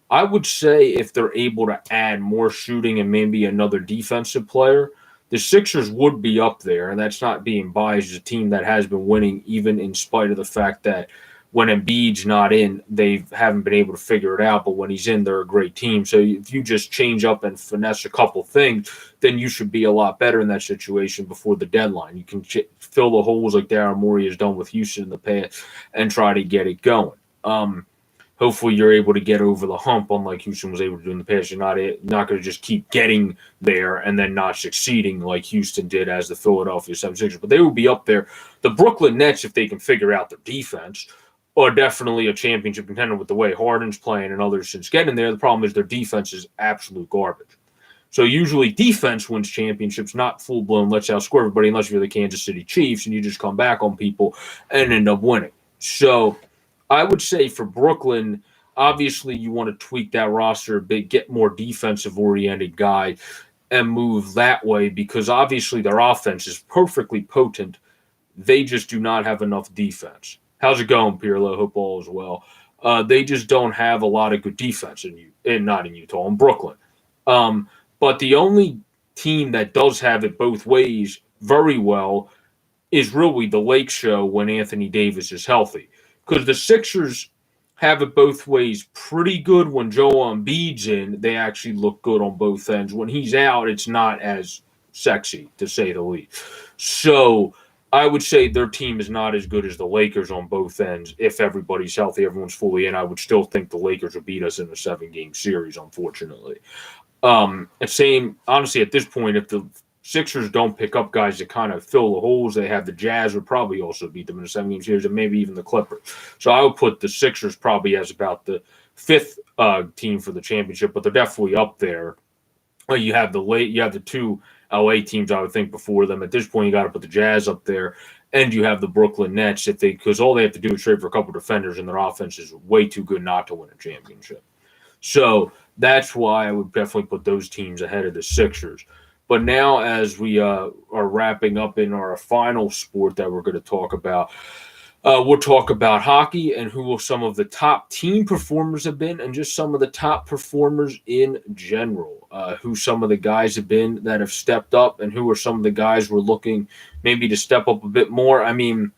I would say if they're able to add more shooting and maybe another defensive player, the Sixers would be up there, and that's not being biased. It's a team that has been winning even in spite of the fact that when Embiid's not in, they haven't been able to figure it out. But when he's in, they're a great team. So if you just change up and finesse a couple things, then you should be a lot better in that situation before the deadline. You can fill the holes like Daryl Morey has done with Houston in the past and try to get it going. Hopefully you're able to get over the hump, unlike Houston was able to do in the past. You're not going to just keep getting there and then not succeeding like Houston did as the Philadelphia 76ers. But they will be up there. The Brooklyn Nets, if they can figure out their defense, are definitely a championship contender with the way Harden's playing and others since getting there. The problem is their defense is absolute garbage. So usually defense wins championships, not full-blown let's outscore everybody unless you're the Kansas City Chiefs and you just come back on people and end up winning. So I would say for Brooklyn, obviously you want to tweak that roster a bit, get more defensive-oriented guy, and move that way because obviously their offense is perfectly potent. They just do not have enough defense. How's it going, Pirlo? Hope all is well. They just don't have a lot of good defense not in Utah, in Brooklyn. But the only team that does have it both ways very well is really the Lake Show when Anthony Davis is healthy. Because the Sixers have it both ways pretty good. When Joel Embiid's in, they actually look good on both ends. When he's out, it's not as sexy, to say the least. So I would say their team is not as good as the Lakers on both ends. If everybody's healthy, everyone's fully in, I would still think the Lakers would beat us in a 7-game series, unfortunately. Honestly, at this point, if the Sixers don't pick up guys that kind of fill the holes, they have the Jazz would probably also beat them in a 7-game series, and maybe even the Clippers. So I would put the Sixers probably as about the 5th team for the championship, but they're definitely up there. You have the 2 LA teams, I would think, before them. At this point, you got to put the Jazz up there, and you have the Brooklyn Nets because all they have to do is trade for a couple defenders, and their offense is way too good not to win a championship. So that's why I would definitely put those teams ahead of the Sixers. But now, as we are wrapping up in our final sport that we're going to talk about, we'll talk about hockey and who some of the top team performers have been and just some of the top performers in general. Who some of the guys have been that have stepped up and who are some of the guys we're looking maybe to step up a bit more. I mean,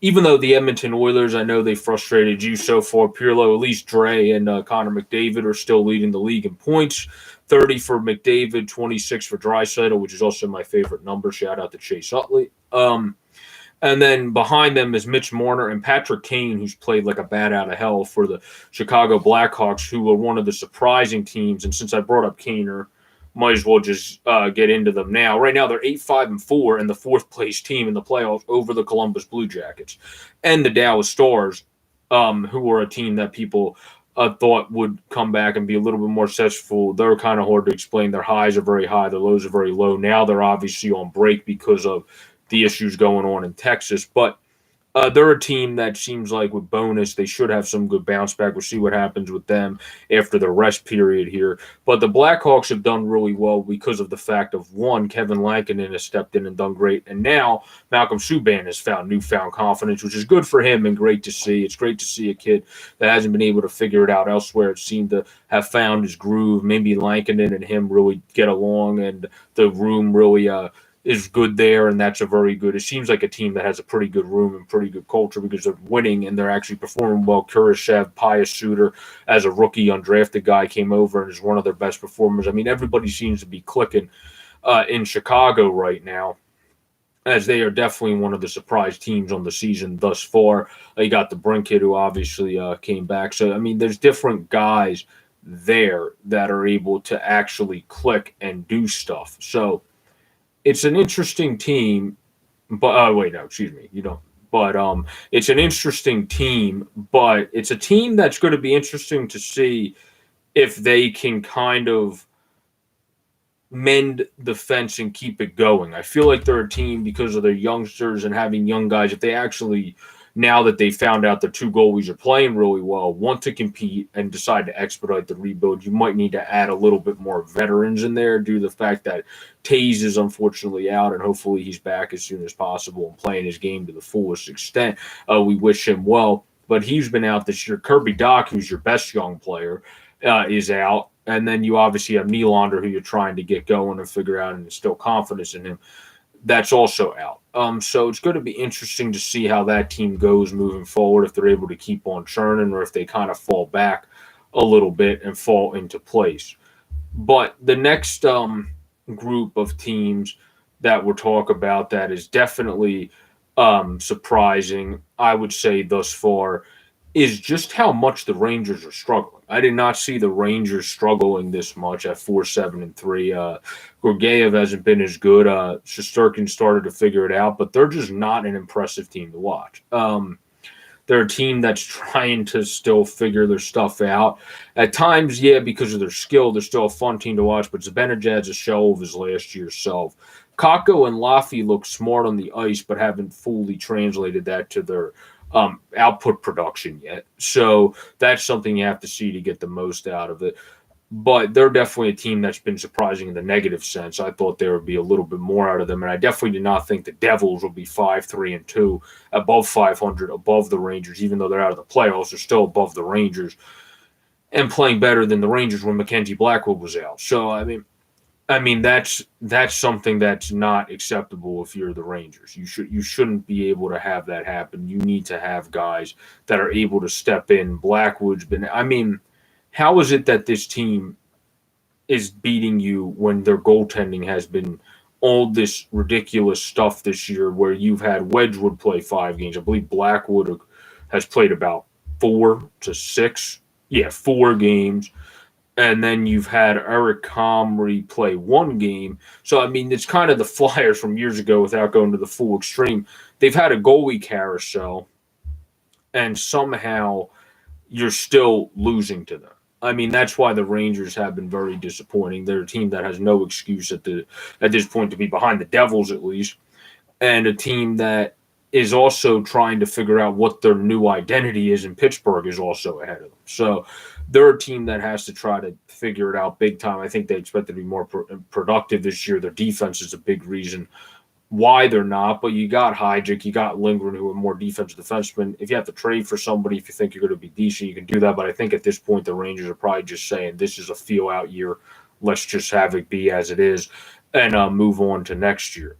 even though the Edmonton Oilers, I know they frustrated you so far, Pirlo, at least Dre and Connor McDavid are still leading the league in points. 30 for McDavid, 26 for Draisaitl, which is also my favorite number. Shout out to Chase Utley. And then behind them is Mitch Marner and Patrick Kane, who's played like a bat out of hell for the Chicago Blackhawks, who are one of the surprising teams. And since I brought up Kaner, might as well just get into them now. Right now, they're 8-5-4 and the 4th-place team in the playoffs over the Columbus Blue Jackets and the Dallas Stars, who are a team that people thought would come back and be a little bit more successful. They're kind of hard to explain. Their highs are very high. Their lows are very low. Now they're obviously on break because of the issues going on in Texas. But they're a team that seems like with bonus, they should have some good bounce back. We'll see what happens with them after the rest period here. But the Blackhawks have done really well because of the fact of, one, Kevin Lankinen has stepped in and done great. And now Malcolm Subban has found newfound confidence, which is good for him and great to see. It's great to see a kid that hasn't been able to figure it out elsewhere. It seemed to have found his groove. Maybe Lankinen and him really get along and the room really is good there, and that's a very good. It seems like a team that has a pretty good room and pretty good culture because they're winning and they're actually performing well. Kurashev, Pius Suter, as a rookie undrafted guy, came over and is one of their best performers. I mean, everybody seems to be clicking in Chicago right now, as they are definitely one of the surprise teams on the season thus far. You got the Brink kid who obviously came back. So, I mean, there's different guys there that are able to actually click and do stuff. So, it's an interesting team, but you don't. But it's an interesting team, but it's a team that's going to be interesting to see if they can kind of mend the fence and keep it going. I feel like they're a team because of their youngsters and having young guys. If they actually, now that they found out the 2 goalies are playing really well, want to compete and decide to expedite the rebuild, you might need to add a little bit more veterans in there due to the fact that Taze is unfortunately out, and hopefully he's back as soon as possible and playing his game to the fullest extent. We wish him well, but he's been out this year. Kirby Doc, who's your best young player, is out. And then you obviously have Nylander, who you're trying to get going and figure out and instill confidence in him. That's also out. So it's going to be interesting to see how that team goes moving forward, if they're able to keep on churning or if they kind of fall back a little bit and fall into place. But the next group of teams that we'll talk about that is definitely surprising, I would say, thus far, is just how much the Rangers are struggling. I did not see the Rangers struggling this much at 4-7-3. Gorgaev hasn't been as good. Shesterkin started to figure it out, but they're just not an impressive team to watch. They're a team that's trying to still figure their stuff out. At times, yeah, because of their skill, they're still a fun team to watch, but Zibanejad's a shell of his last year's self. Kako and Laffy look smart on the ice, but haven't fully translated that to their output production yet. So that's something you have to see to get the most out of it. But they're definitely a team that's been surprising in the negative sense. I thought there would be a little bit more out of them, and I definitely did not think the Devils will be 5-3-2, above 500, above the Rangers. Even though they're out of the playoffs, they're still above the Rangers and playing better than the Rangers when Mackenzie Blackwood was out. So I mean that's something that's not acceptable if you're the Rangers. You shouldn't be able to have that happen. You need to have guys that are able to step in. Blackwood's been. I mean, how is it that this team is beating you when their goaltending has been all this ridiculous stuff this year? Where you've had Wedgwood play 5 games. I believe Blackwood has played about 4 to 6. Yeah, 4 games, and then you've had Eric Comrie play 1 game. So, I mean, it's kind of the Flyers from years ago without going to the full extreme. They've had a goalie carousel, and somehow you're still losing to them. I mean, that's why the Rangers have been very disappointing. They're a team that has no excuse at this point to be behind the Devils, at least, and a team that is also trying to figure out what their new identity is, and Pittsburgh is also ahead of them. So they're a team that has to try to figure it out big time. I think they expect to be more productive this year. Their defense is a big reason why they're not, but you got Hygic, you got Lindgren, who are more defensive defensemen. If you have to trade for somebody, if you think you're going to be decent, you can do that. But I think at this point, the Rangers are probably just saying this is a feel-out year. Let's just have it be as it is and move on to next year.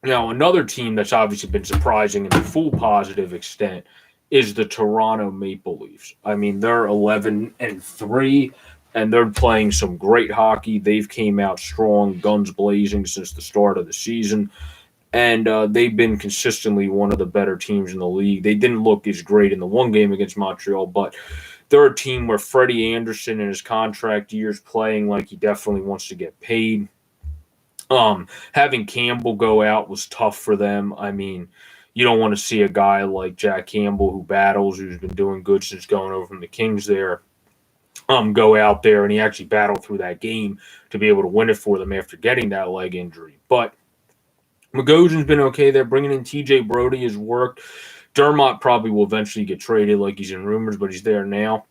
Now, another team that's obviously been surprising in the full positive extent is the Toronto Maple Leafs. I mean, they're 11-3, and they're playing some great hockey. They've came out strong, guns blazing since the start of the season, and they've been consistently one of the better teams in the league. They didn't look as great in the 1 game against Montreal, but they're a team where Freddie Anderson in his contract years playing like he definitely wants to get paid. Having Campbell go out was tough for them. I mean, you don't want to see a guy like Jack Campbell who battles, who's been doing good since going over from the Kings there, go out there, and he actually battled through that game to be able to win it for them after getting that leg injury. But Magosin's been okay there. Bringing in TJ Brody has worked. Dermott probably will eventually get traded like he's in rumors, but he's there now.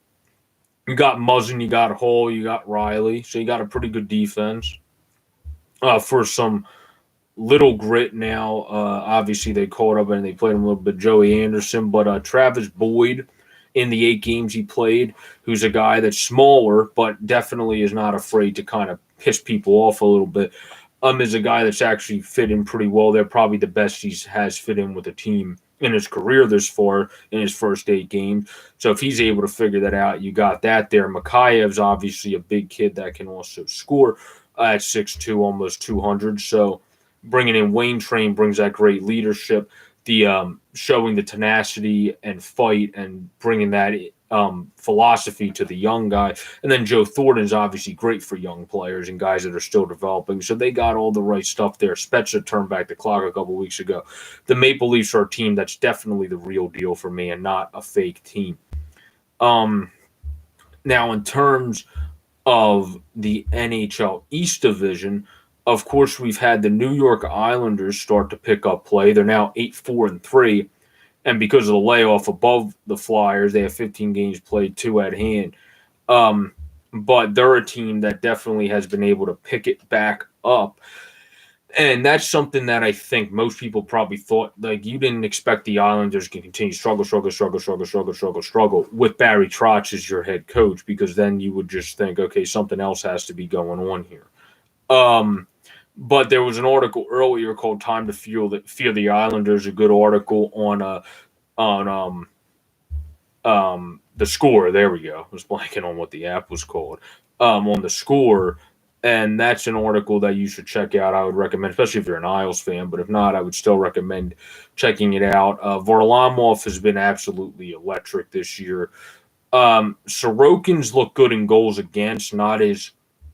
You got Muzzin, you got Hall, you got Riley, so you got a pretty good defense. For some little grit now. Obviously, they caught up and they played him a little bit. Joey Anderson, but Travis Boyd in the 8 games he played, who's a guy that's smaller, but definitely is not afraid to kind of piss people off a little bit. Is a guy that's actually fit in pretty well. They're probably the best he has fit in with a team in his career this far in his first 8 games. So if he's able to figure that out, you got that there. Makhayev's obviously a big kid that can also score at 6'2", almost 200. So bringing in Wayne Train brings that great leadership, the showing the tenacity and fight and bringing that philosophy to the young guy. And then Joe Thornton's obviously great for young players and guys that are still developing. So they got all the right stuff there. Spezza turned back the clock a couple weeks ago. The Maple Leafs are a team that's definitely the real deal for me and not a fake team. Now, in terms of the NHL East Division, of course, we've had the New York Islanders start to pick up play. They're now 8-4-3, and because of the layoff above the Flyers, they have 15 games played, 2 at hand. But they're a team that definitely has been able to pick it back up. And that's something that I think most people probably thought, like, you didn't expect the Islanders to continue struggle with Barry Trotz as your head coach, because then you would just think, okay, something else has to be going on here. But there was an article earlier called "Time to Fear the Islanders." A good article on the score. There we go. I was blanking on what the app was called. On the score, and that's an article that you should check out. I would recommend, especially if you're an Isles fan. But if not, I would still recommend checking it out. Varlamov has been absolutely electric this year. Sorokin's look good in goals against, not as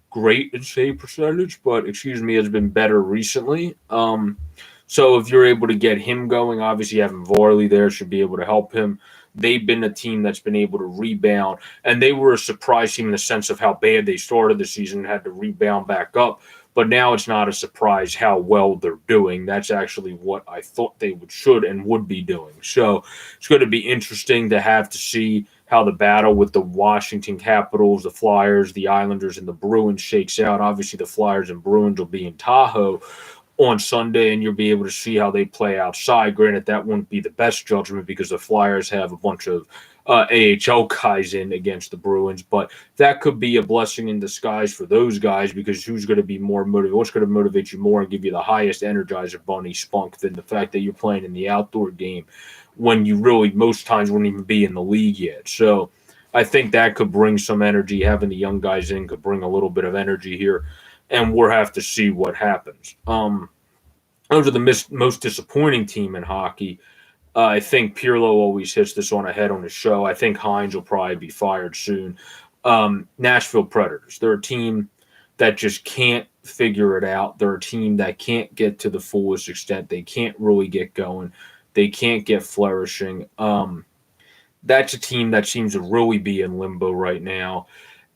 great in save percentage, but excuse me, has been better recently. So if you're able to get him going, obviously having Varley there should be able to help him. They've been a team that's been able to rebound, and they were a surprise team in the sense of how bad they started the season and had to rebound back up. But now it's not a surprise how well they're doing. That's actually what I thought they should and would be doing. So it's going to be interesting to have to see how the battle with the Washington Capitals, the Flyers, the Islanders, and the Bruins shakes out. Obviously, the Flyers and Bruins will be in Tahoe on Sunday, and you'll be able to see how they play outside. Granted, that wouldn't be the best judgment because the Flyers have a bunch of AHL guys in against the Bruins, but that could be a blessing in disguise for those guys because who's going to be more motivated? What's going to motivate you more and give you the highest energizer bunny spunk than the fact that you're playing in the outdoor game when you really most times wouldn't even be in the league yet? So I think that could bring some energy. Having the young guys in could bring a little bit of energy here, and we'll have to see what happens. Those are the most disappointing team in hockey. I think Pirlo always hits this on a head on his show. I think Hines will probably be fired soon. Nashville Predators. They're a team that just can't figure it out. They're a team that can't get to the fullest extent. They can't really get going. They can't get flourishing. That's a team that seems to really be in limbo right now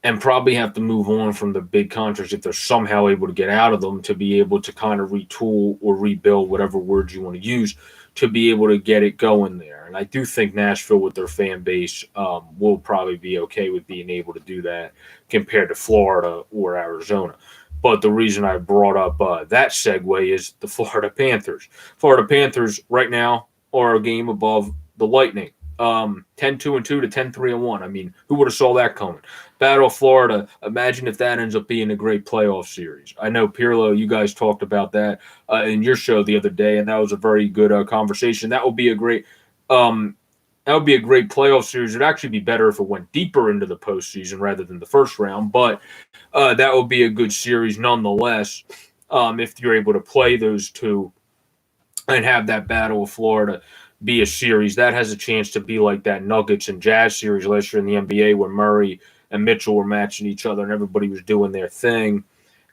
and probably have to move on from the big contracts if they're somehow able to get out of them to be able to kind of retool or rebuild, whatever words you want to use, to be able to get it going there. And I do think Nashville, with their fan base, will probably be okay with being able to do that compared to Florida or Arizona. But the reason I brought up that segue is the Florida Panthers. Florida Panthers right now are a game above the Lightning. 10-2-2 to 10-3-1. I mean, who would have saw that coming? Battle of Florida. Imagine if that ends up being a great playoff series. I know Pirlo, you guys talked about that in your show the other day, and that was a very good conversation. That would be a great playoff series. It'd actually be better if it went deeper into the postseason rather than the first round, but that would be a good series nonetheless. If you're able to play those two and have that Battle of Florida be a series that has a chance to be like that Nuggets and Jazz series last year in the NBA where Murray and Mitchell were matching each other and everybody was doing their thing.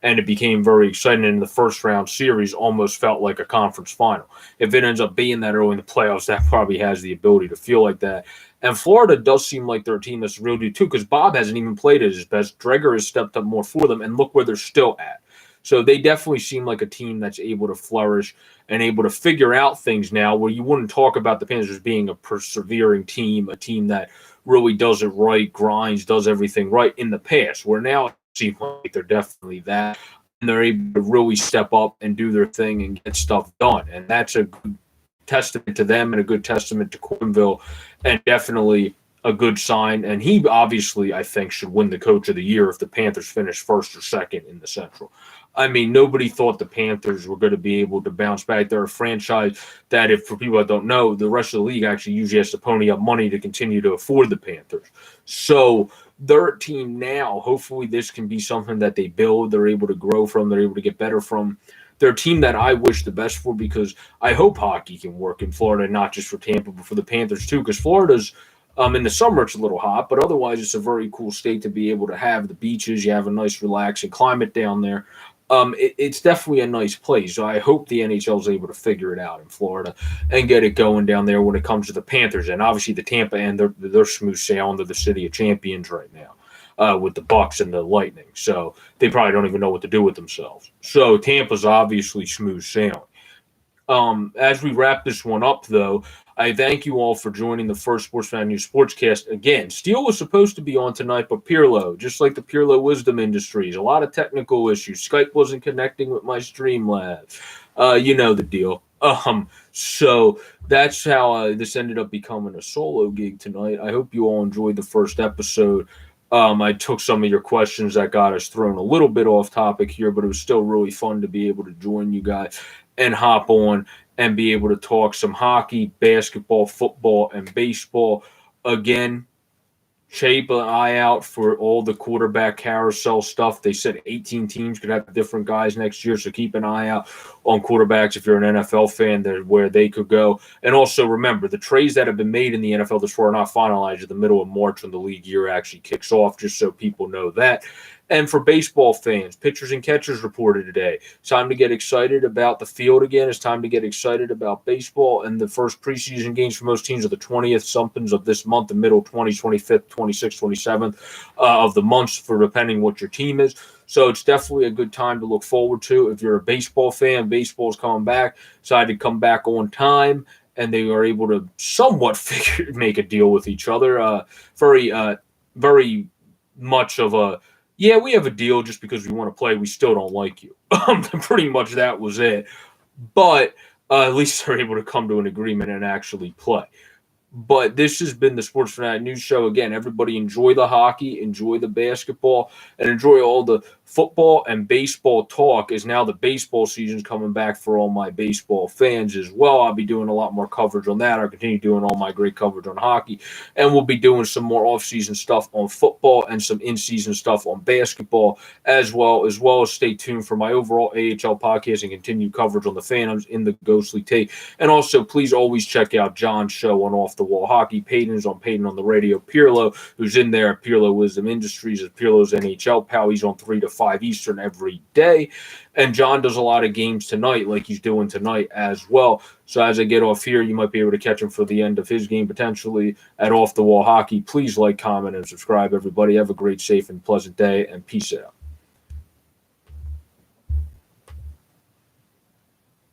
And it became very exciting. And the first round series almost felt like a conference final. If it ends up being that early in the playoffs, that probably has the ability to feel like that. And Florida does seem like they're a team that's real due too, because Bob hasn't even played at his best. Dreger has stepped up more for them, and look where they're still at. So they definitely seem like a team that's able to flourish and able to figure out things now where you wouldn't talk about the Panthers being a persevering team, a team that really does it right, grinds, does everything right in the past, where now it seems like they're definitely that. And they're able to really step up and do their thing and get stuff done. And that's a good testament to them and a good testament to Quinville and definitely a good sign. And he obviously, I think, should win the coach of the year if the Panthers finish first or second in the Central. I mean, nobody thought the Panthers were going to be able to bounce back. They're a franchise that, if for people that don't know, the rest of the league actually usually has to pony up money to continue to afford the Panthers. So they're a team now. Hopefully, this can be something that they build. They're able to grow from. They're able to get better from. They're a team that I wish the best for because I hope hockey can work in Florida, not just for Tampa, but for the Panthers too. Because Florida's in the summer it's a little hot, but otherwise it's a very cool state to be able to have the beaches. You have a nice, relaxing climate down there. It's definitely a nice place. So I hope the NHL is able to figure it out in Florida and get it going down there when it comes to the Panthers. And obviously the Tampa end, they're smooth sailing. They're the city of champions right now with the Bucks and the Lightning. So they probably don't even know what to do with themselves. So Tampa's obviously smooth sailing. As we wrap this one up, though, I thank you all for joining the first Sports Fan News Sportscast. Again, Steele was supposed to be on tonight, but Pirlo, just like the Pirlo Wisdom Industries, a lot of technical issues. Skype wasn't connecting with my Streamlabs. You know the deal. So that's how this ended up becoming a solo gig tonight. I hope you all enjoyed the first episode. I took some of your questions that got us thrown a little bit off topic here, but it was still really fun to be able to join you guys and hop on and be able to talk some hockey, basketball, football, and baseball. Again, keep an eye out for all the quarterback carousel stuff. They said 18 teams could have different guys next year, so keep an eye out on quarterbacks if you're an NFL fan, where they could go. And also remember, the trades that have been made in the NFL this far are not finalized in the middle of March when the league year actually kicks off, just so people know that. And for baseball fans, pitchers and catchers reported today. It's time to get excited about the field again. It's time to get excited about baseball. And the first preseason games for most teams are the 20th somethings of this month, the middle 20th, 25th, 26th, 27th of the months for depending what your team is. So it's definitely a good time to look forward to. If you're a baseball fan, baseball's coming back. Decided to come back on time, and they are able to somewhat make a deal with each other. Very much of a, yeah, we have a deal just because we want to play. We still don't like you. Pretty much that was it. But at least they're able to come to an agreement and actually play. But this has been the Sports Fanatic News Show. Again, everybody enjoy the hockey, enjoy the basketball, and enjoy all the football and baseball talk, as now the baseball season's coming back for all my baseball fans as well. I'll be doing a lot more coverage on that. I'll continue doing all my great coverage on hockey, and we'll be doing some more off-season stuff on football and some in-season stuff on basketball as well as stay tuned for my overall AHL podcast and continued coverage on the Phantoms in the Ghostly Take. And also, please always check out John's show on Off the Wall Hockey. Peyton's on Peyton on the Radio. Pirlo, who's in there at Pirlo Wisdom Industries, is Pirlo's NHL pal. He's on 3 to 5 Eastern every day. And John does a lot of games tonight, like he's doing tonight as well. So as I get off here, you might be able to catch him for the end of his game potentially at Off the Wall Hockey. Please like, comment, and subscribe, everybody. Have a great, safe, and pleasant day, and peace out.